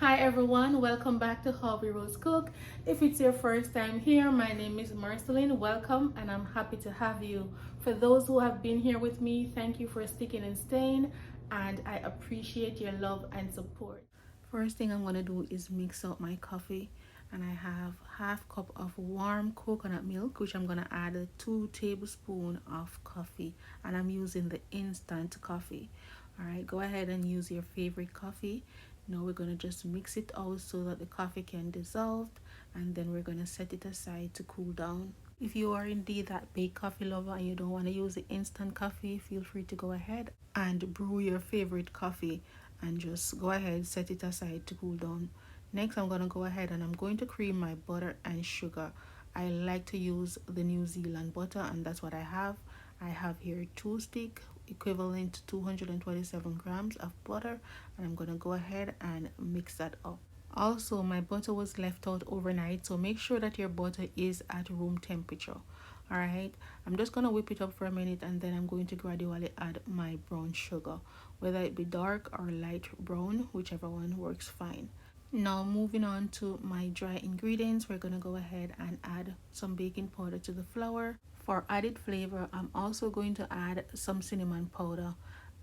Hi everyone, welcome back to Hobby Rose Cook. If it's your first time here, my name is Marceline. Welcome and I'm happy to have you. For those who have been here with me, thank you for sticking and staying, and I appreciate your love and support. First thing I'm going to do is mix up my coffee, and I have half cup of warm coconut milk, which I'm going to add 2 tablespoons of coffee, and I'm using the instant coffee. All right, go ahead and use your favorite coffee. Now we're going to just mix it out so that the coffee can dissolve, and then we're going to set it aside to cool down. If you are indeed that big coffee lover and you don't want to use the instant coffee, feel free to go ahead and brew your favorite coffee and just go ahead, set it aside to cool down. Next, I'm going to go ahead and I'm going to cream my butter and sugar. I like to use the New Zealand butter, and that's what I have. I have here 2 sticks equivalent to 227 grams of butter, and I'm going to go ahead and mix that up. Also, my butter was left out overnight, so make sure that your butter is at room temperature. All right, I'm just going to whip it up for a minute, and then I'm going to gradually add my brown sugar, whether it be dark or light brown, whichever one works fine. Now moving on to my dry ingredients, we're going to go ahead and add some baking powder to the flour. For added flavor, I'm also going to add some cinnamon powder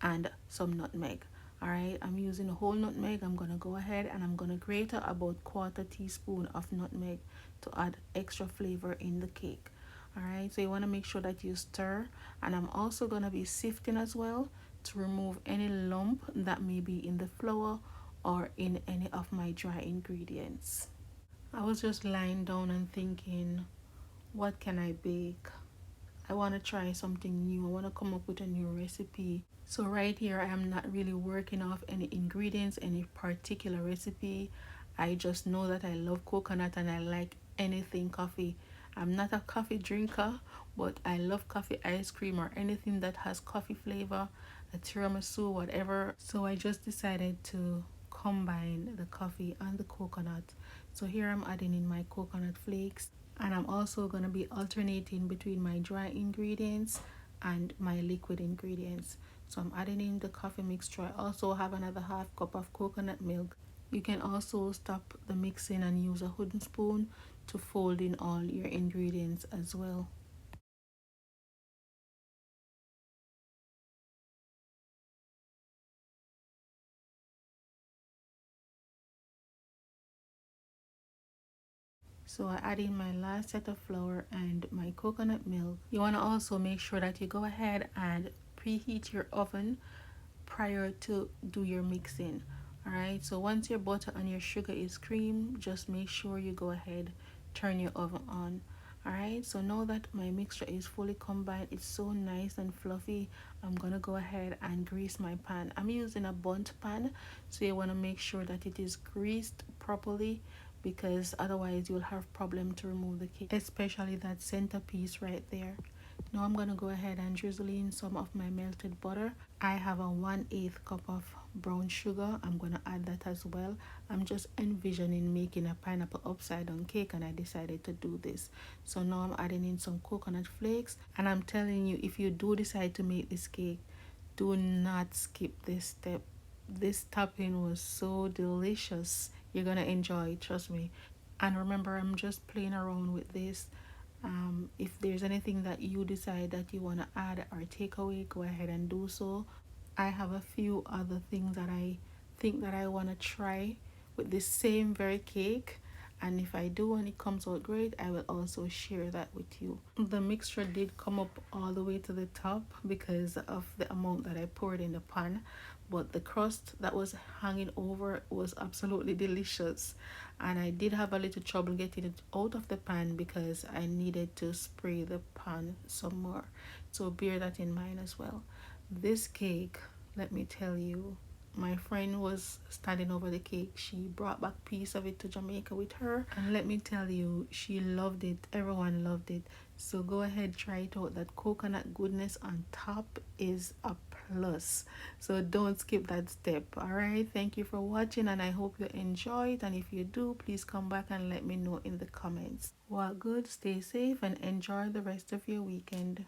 and some nutmeg. Alright, I'm using a whole nutmeg. I'm going to go ahead and I'm going to grate about 1/4 teaspoon of nutmeg to add extra flavor in the cake. Alright, so you want to make sure that you stir, and I'm also going to be sifting as well to remove any lump that may be in the flour or in any of my dry ingredients. I was just lying down and thinking, what can I bake? I want to try something new. I want to come up with a new recipe. So right here, I am not really working off any ingredients, any particular recipe. I just know that I love coconut and I like anything coffee. I'm not a coffee drinker, but I love coffee ice cream or anything that has coffee flavor, a tiramisu, whatever. So I just decided to combine the coffee and the coconut. So here I'm adding in my coconut flakes, and I'm also going to be alternating between my dry ingredients and my liquid ingredients. So I'm adding in the coffee mixture. I also have another half cup of coconut milk. You can also stop the mixing and use a wooden spoon to fold in all your ingredients as well. So I add in my last set of flour and my coconut milk. You want to also make sure that you go ahead and preheat your oven prior to do your mixing. Alright, so once your butter and your sugar is cream, just make sure you go ahead, turn your oven on. Alright, so now that my mixture is fully combined, it's so nice and fluffy, I'm gonna go ahead and grease my pan. I'm using a bundt pan, so you want to make sure that it is greased properly, because otherwise you'll have problem to remove the cake, especially that centerpiece right there. Now I'm gonna go ahead and drizzle in some of my melted butter. I have a 1/8 cup of brown sugar. I'm gonna add that as well. I'm just envisioning making a pineapple upside down cake, and I decided to do this. So now I'm adding in some coconut flakes, and I'm telling you, if you do decide to make this cake, do not skip this step. This topping was so delicious. You're gonna enjoy it, trust me. And remember, I'm just playing around with this. If there's anything that you decide that you want to add or take away, go ahead and do so. I have a few other things that I think that I want to try with this same very cake, and if I do and it comes out great, I will also share that with you. The mixture did come up all the way to the top because of the amount that I poured in the pan, but the crust that was hanging over was absolutely delicious, and I did have a little trouble getting it out of the pan because I needed to spray the pan some more, so bear that in mind as well. This cake, let me tell you, my friend was standing over the cake. She brought back a piece of it to Jamaica with her, and let me tell you, she loved it. Everyone loved it. So go ahead, try it out. That coconut goodness on top is a plus, so don't skip that step. All right, thank you for watching, and I hope you enjoyed, and if you do, please come back and let me know in the comments. Well, good, stay safe and enjoy the rest of your weekend.